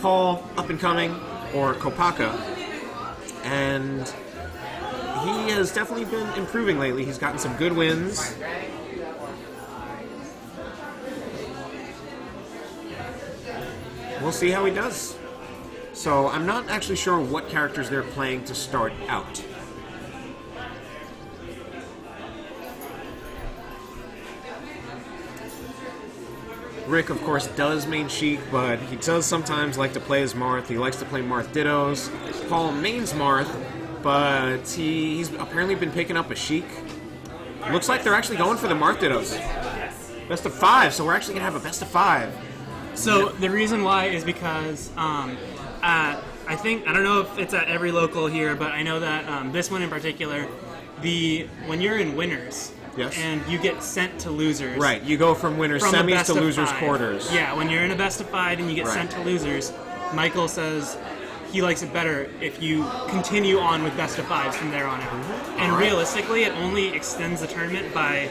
Paul, up and coming, or Kopaka, and he has definitely been improving lately. He's gotten some good wins. We'll see how he does. So I'm not actually sure what characters they're playing to start out. Rick, of course, does main Sheik, but he does sometimes like to play as Marth. He likes to play Marth Dittos. Paul mains Marth, but he's apparently been picking up a Sheik. Looks like they're actually going for the Marth Dittos. Best of 5, so we're actually going to have a best of 5. So the reason why is because I don't know if it's at every local here, but I know that this one in particular, when you're in winners, yes, and you get sent to losers. Right, you go from winners semis to losers quarters. Yeah, when you're in a best of 5 and you get sent to losers, Michael says he likes it better if you continue on with best of 5s from there on out. And realistically, it only extends the tournament by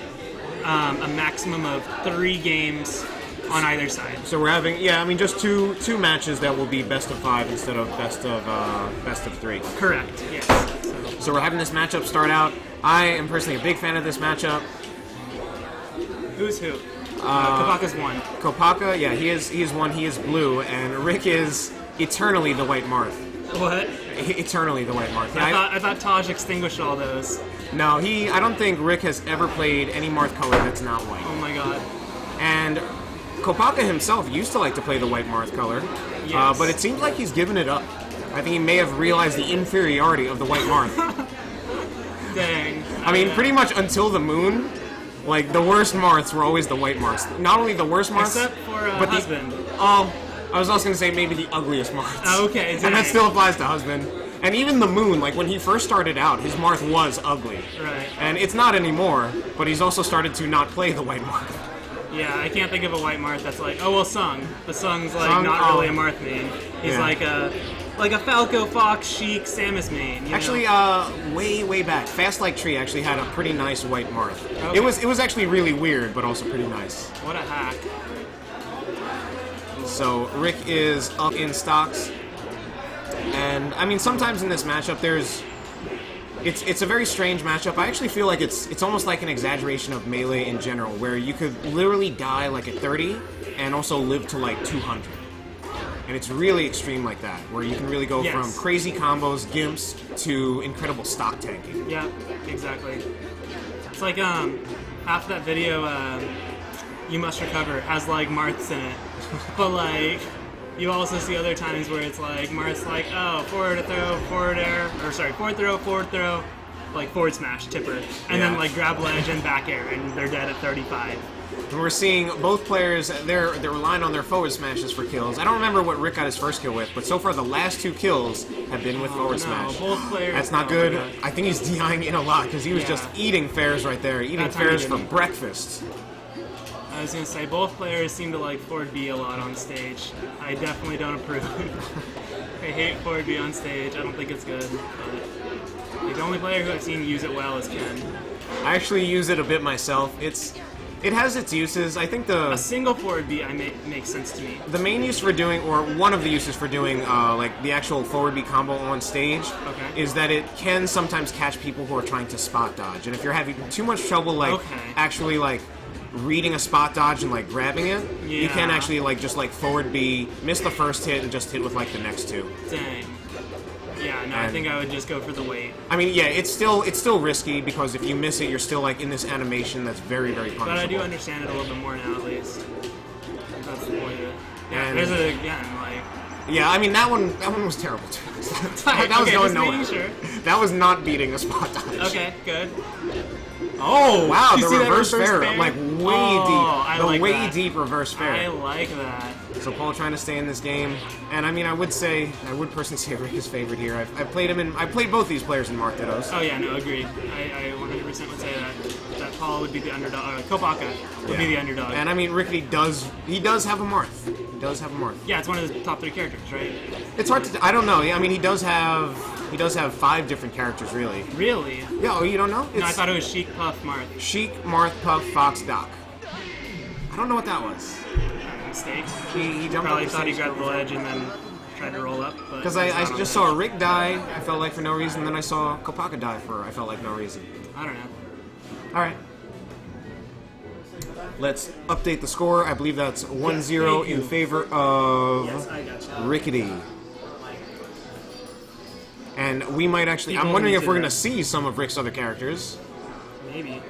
a maximum of 3 games on either side. So we're having, just two matches that will be best of 5 instead of best of 3. Correct. Yes. So we're having this matchup start out. I am personally a big fan of this matchup. Who's who? Kopaka's 1. Kopaka, yeah, he is 1. He is blue, and Rick is eternally the white Marth. What? Eternally the white Marth. I thought Taj extinguished all those. No, I don't think Rick has ever played any Marth color that's not white. Oh my god. And Kopaka himself used to like to play the white Marth color, yes. But it seems like he's given it up. I think he may have realized the inferiority of the white Marth. Dang. I mean, pretty much until the moon, like, the worst Marths were always the white Marths. Not only the worst Marths, except for but husband. I was also going to say maybe the ugliest Marths. Oh, okay. Dang. And that still applies to husband. And even the moon, like, when he first started out, his Marth was ugly. Right. And it's not anymore, but he's also started to not play the white Marth. Yeah, I can't think of a white Marth that's like, oh, well, Sung. The Sung's, like, not really a Marth main. He's like a Falco, Fox, Sheik, Samus main. Actually, way back, Fast Like Tree actually had a pretty nice white Marth. Okay. It was actually really weird, but also pretty nice. What a hack. So Rick is up in stocks, and I mean sometimes in this matchup it's a very strange matchup. I actually feel like it's almost like an exaggeration of Melee in general, where you could literally die like at 30 and also live to like 200. And it's really extreme like that, where you can really go from crazy combos, gimps, to incredible stock tanking. Yeah, exactly. It's like half that video, You Must Recover, has like Marths in it. But like, you also see other times where it's like, Marth's like, oh, forward throw, forward air, or sorry, forward throw, like forward smash, tipper. And then like grab ledge and back air, and they're dead at 35. And we're seeing both players, they're relying on their forward smashes for kills. I don't remember what Rick got his first kill with, but so far the last 2 kills have been with forward smash. Both players. That's not good. I think he's DIing in a lot, because he was just eating fares right there, eating fares for breakfast. I was going to say, both players seem to like forward B a lot on stage. I definitely don't approve. I hate forward B on stage. I don't think it's good. But the only player who I've seen use it well is Ken. I actually use it a bit myself. It has its uses. I think a single forward B makes sense to me. The main use for doing, or one of the uses for doing, like the actual forward B combo on stage, is that it can sometimes catch people who are trying to spot dodge. And if you're having too much trouble, like actually like reading a spot dodge and like grabbing it, you can actually like just like forward B, miss the first hit, and just hit with like the next 2. Dang. Yeah, no, I think I would just go for the weight. I mean, yeah, it's still risky, because if you miss it, you're still like in this animation that's very, very punishable. But I do understand it a little bit more now, at least. That's the point of it. Yeah, there's it again, like. Yeah, I mean that one was terrible too. that was going nowhere. Sure. That was not beating a spot dodge. Okay, good. Oh wow, the reverse fair, fair, like way deep, deep reverse fair. I like that. So Paul trying to stay in this game, and I mean I would personally say Rick is favored here. I've played both these players in Marth Dittos. Oh yeah, no, agreed. I 100% would say that Paul would be the underdog. Kopaka would be the underdog. And I mean Rickety does have a Marth. He does have a Marth. Yeah, it's one of his top 3 characters, right? It's hard to. I don't know. I mean he does have 5 different characters really. Really? Yeah. Oh, you don't know? No, I thought it was Sheik, Puff, Marth. Sheik, Marth, Puff, Fox, Doc. I don't know what that was. Mistake. He jumped probably up thought he grabbed the ledge and then tried to roll up. Because I just saw Rick die, I felt like for no reason, then I saw Kopaka die for I felt like no reason. I don't know. Alright. Let's update the score. I believe that's 1-0 in favor of Rickety. And we might actually... I'm wondering if we're going to see some of Rick's other characters. Maybe.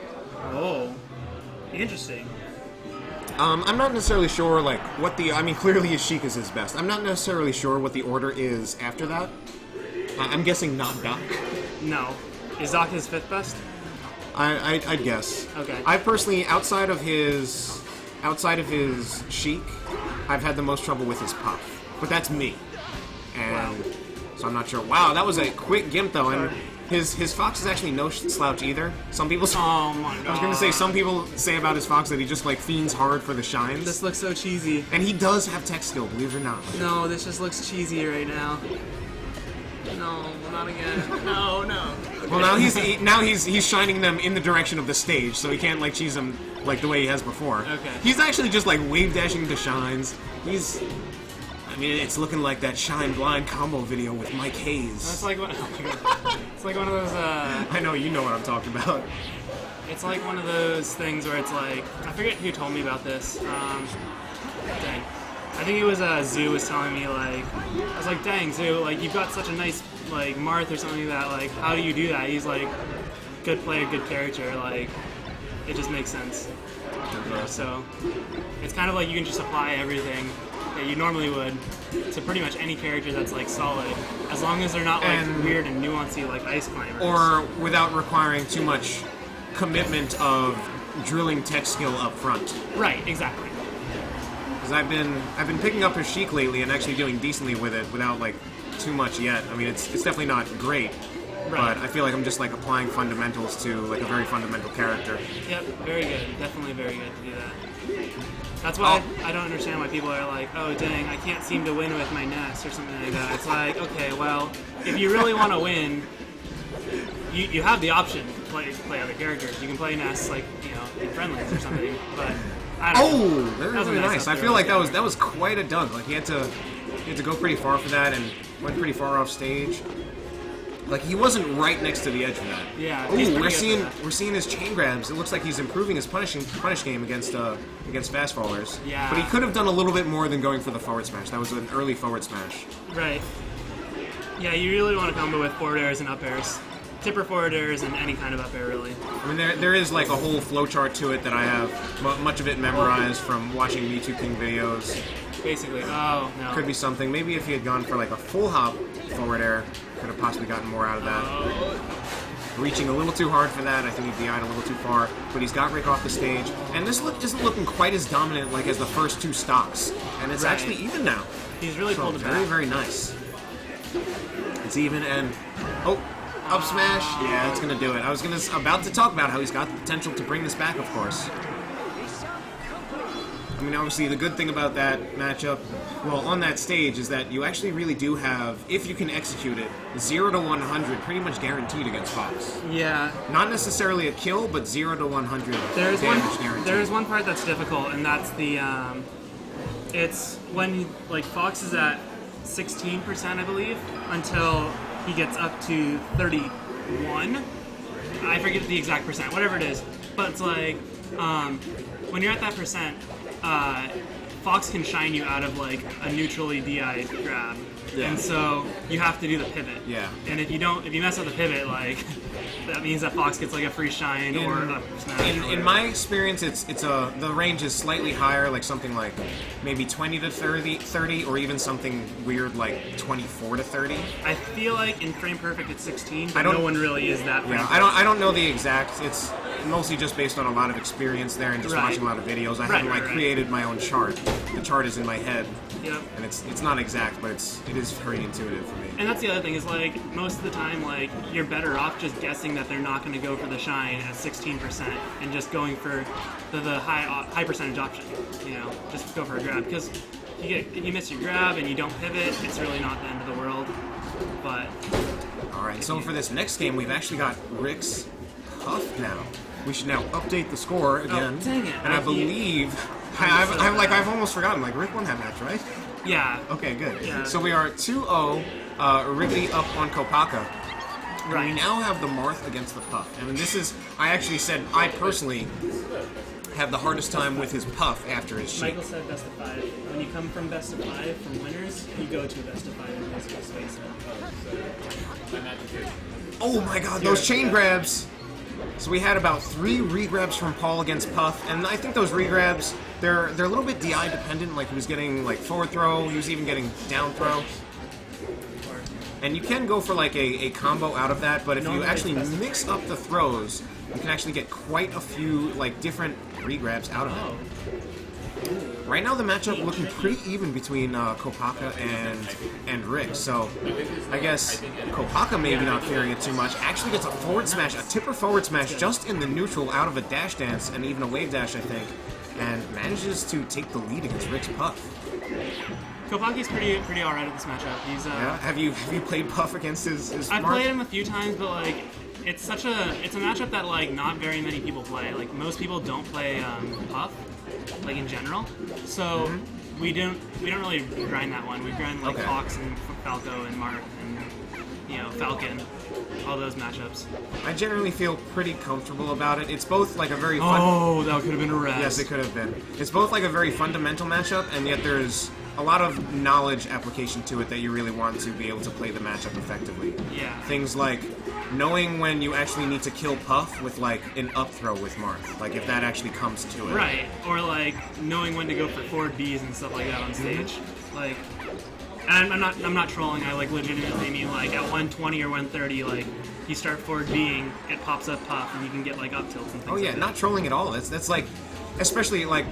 Oh. Interesting. I'm not necessarily sure, like, what the... I mean, clearly Ashik is his best. I'm not necessarily sure what the order is after that. I'm guessing not Doc. No. Is Doc his 5th best? I'd guess. Okay. I personally, outside of his Sheik, I've had the most trouble with his Puff. But that's me. And so I'm not sure. Wow, that was a quick gimp though, and his Fox is actually no slouch either. Some people Oh my god. I was gonna say some people say about his Fox that he just like fiends hard for the shines. This looks so cheesy. And he does have tech skill, believe it or not. No, this just looks cheesy right now. No, not again. No, no. Well, now he's shining them in the direction of the stage, so he can't like cheese them like the way he has before. Okay. He's actually just like wave dashing to shines. I mean, it's looking like that Shine Blind combo video with Mike Hayes. That's like it's like one of those. I know you know what I'm talking about. It's like one of those things where it's like I forget who told me about this. Dang. I think it was Zoo was telling me like I was like, dang Zoo, like you've got such a nice like Marth or something like that, like how do you do that? He's like, good player, good character, like it just makes sense. So it's kind of like you can just apply everything that you normally would to pretty much any character that's like solid, as long as they're not like weird and nuancy like Ice Climbers. Or without requiring too much commitment of drilling tech skill up front. Right, exactly. Because I've been picking up his Sheik lately and actually doing decently with it without like too much yet. I mean, it's definitely not great, right. But I feel like I'm just like applying fundamentals to like a very fundamental character. Yep, very good. Definitely very good to do that. That's why I don't understand why people are like, oh dang, I can't seem to win with my Ness or something like that. It's like, okay, well, if you really want to win, you have the option to play other characters. You can play Ness like, you know, in friendlies or something, but I don't know. Very, really nice. I feel like that was quite a dunk. Like he had to go pretty far for that and went pretty far off stage. Like he wasn't right next to the edge of that. Yeah. Ooh, we're seeing his chain grabs. It looks like he's improving his punish game against fast fallers. Yeah. But he could have done a little bit more than going for the forward smash. That was an early forward smash. Right. Yeah, you really want to combo with forward airs and up airs. Tipper forward airs and any kind of up air, really. I mean, there is like a whole flowchart to it that I have much of it memorized from watching Me Too King videos. Basically, oh no. Could be something. Maybe if he had gone for like a full hop forward air, could have possibly gotten more out of that. Reaching a little too hard for that. I think he DI'd a little too far. But he's got Rick off the stage. And this look isn't looking quite as dominant like as the first two stocks. And it's actually even now. He's really pulled it back. Very, very nice. It's even and... Oh! Up smash? Yeah, that's gonna do it. I was about to talk about how he's got the potential to bring this back, of course. I mean, obviously, the good thing about that matchup, well, on that stage, is that you actually really do have, if you can execute it, 0 to 100 pretty much guaranteed against Fox. Yeah. Not necessarily a kill, but 0 to 100 damage guaranteed. There's one part that's difficult, and that's the, it's when, like, Fox is at 16%, I believe, until he gets up to 31. I forget the exact percent, whatever it is. But it's like, when you're at that percent, Fox can shine you out of like a neutrally DI grab. Yeah. And so you have to do the pivot. Yeah. And if you mess up the pivot, like that means that Fox gets like a free shine or a smash. In my experience, the range is slightly higher, like something like maybe 20 to 30, or even something weird like 24 to 30. I feel like in Frame Perfect it's 16, but no one really is that. Yeah, I don't know the exact. It's mostly just based on a lot of experience there and just watching a lot of videos. I haven't created my own chart. The chart is in my head. Yep. And it's not exact, but it is very intuitive for me. And that's the other thing is like most of the time like you're better off just guessing that they're not going to go for the shine at 16% and just going for the high percentage option. You know, just go for a grab because if you miss your grab and you don't pivot, it's really not the end of the world. But all right, so for this next game, we've actually got Rick's Huff now. We should now update the score again. Oh, dang it. And I believe I've almost forgotten. Like Rick won that match, right? Yeah. Okay, good. Yeah. So we are 2-0, Rickety up on Kopaka. And Right. we now have the Marth against the Puff. And this is, I actually said, I personally have the hardest time with his Puff after his sheet. Michael said best of 5. When you come from best of 5 from winners, you go to best of 5 in musical space. Oh my god, those chain grabs! So we had about 3 re-grabs from Paul against Puff, and I think those re-grabs, they're a little bit DI dependent, like he was getting like forward throw, he was even getting down throw. And you can go for like a combo out of that, but if you actually mix up the throws, you can actually get quite a few like different re-grabs out of it. Right now the matchup looking pretty even between Kopaka and Rick, so I guess Kopaka maybe not fearing it too much. Actually gets a forward smash, a tipper forward smash just in the neutral out of a dash dance and even a wave dash I think, and manages to take the lead against Rick's Puff. Kopaki's pretty alright at this matchup. He's Yeah, have you played Puff against his I've Marth? played him a few times, but like it's a matchup that like not very many people play. Like most people don't play Puff, like in general. So we don't really grind that one. We grind like Fox and Falco and Marth and Falcon, all those matchups. I generally feel pretty comfortable about it. It's both like a very fun. Oh, that could have been a rest. Yes, it could have been. It's both like a very fundamental matchup, and yet there's a lot of knowledge application to it that you really want to be able to play the matchup effectively. Yeah. Things like knowing when you actually need to kill Puff with like an up throw with Marth, like if that actually comes to it. Right, or like knowing when to go for forward Bs and stuff like that on stage. Like, and I'm not trolling. I like legitimately mean like at 120 or 130, like you start forward Bing, it pops up Puff, and you can get like up tilts and things. Oh yeah, like that. not trolling at all. That's like, especially like.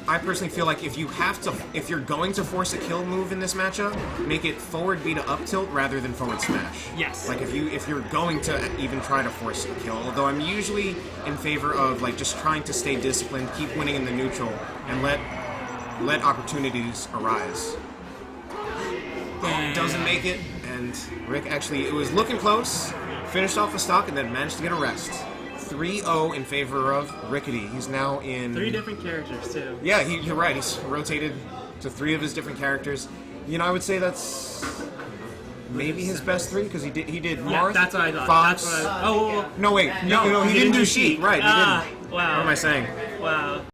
I personally feel like if you're going to force a kill move in this matchup, make it forward B to up tilt rather than forward smash. Yes. Like if you're going to even try to force a kill, although I'm usually in favor of like just trying to stay disciplined, keep winning in the neutral, and let opportunities arise. Doesn't make it, and Rick actually, it was looking close, finished off the stock, and then managed to get a rest. 3-0 in favor of Rickety. He's now in 3 different characters too. Yeah, you're right. He's rotated to 3 of his different characters. You know, I would say that's maybe his best 3 because he did Marth, that's what I thought. Fox. That's what I, No, wait, no, he didn't do Sheet. Right, he didn't. Wow. What am I saying? Wow.